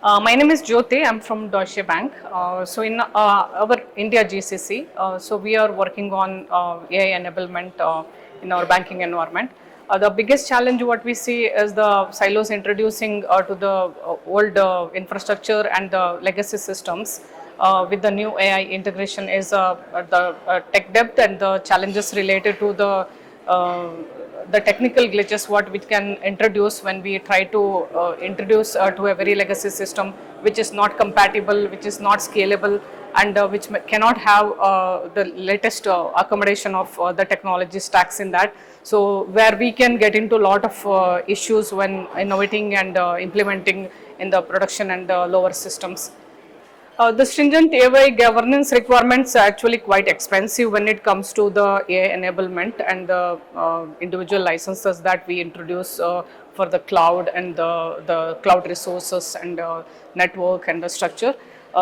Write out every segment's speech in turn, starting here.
My name is Jyoti. I'm from Deutsche Bank. So in our India GCC, so we are working on AI enablement in our banking environment. The biggest challenge what we see is the silos introducing to the old infrastructure and the legacy systems. With the new AI integration is the tech depth and the challenges related to uh, the technical glitches what we can introduce when we try to introduce to a very legacy system which is not compatible, which is not scalable, and which cannot have the latest accommodation of the technology stacks in that. So where we can get into a lot of issues when innovating and implementing in the production and lower systems. The stringent AI governance requirements are actually quite expensive when it comes to the AI enablement and the individual licenses that we introduce for the cloud and the cloud resources and network and the structure.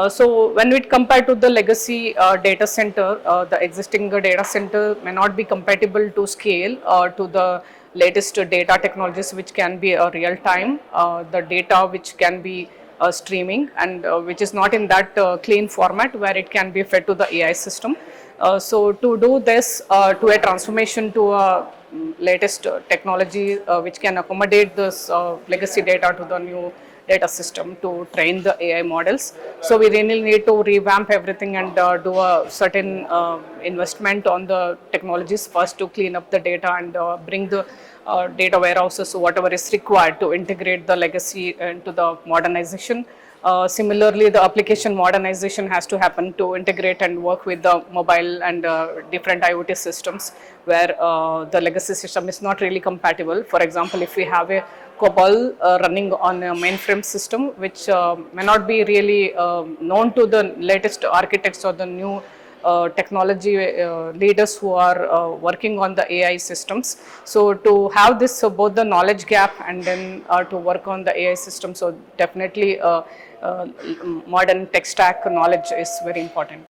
So when we compare to the legacy data center, the existing data center may not be compatible to scale to the latest data technologies which can be real time, the data which can be streaming and which is not in that clean format where it can be fed to the AI system. So to do this, to a transformation to a latest technology which can accommodate this legacy data to the new data system to train the AI models. So we really need to revamp everything and do a certain investment on the technologies first to clean up the data and bring the data warehouses, whatever is required to integrate the legacy into the modernization. Similarly, the application modernization has to happen to integrate and work with the mobile and different IoT systems where the legacy system is not really compatible. For example, if we have a COBOL running on a mainframe system, which may not be really known to the latest architects or the new technology leaders who are working on the AI systems. So to have this both the knowledge gap and then to work on the AI system, so definitely modern tech stack knowledge is very important.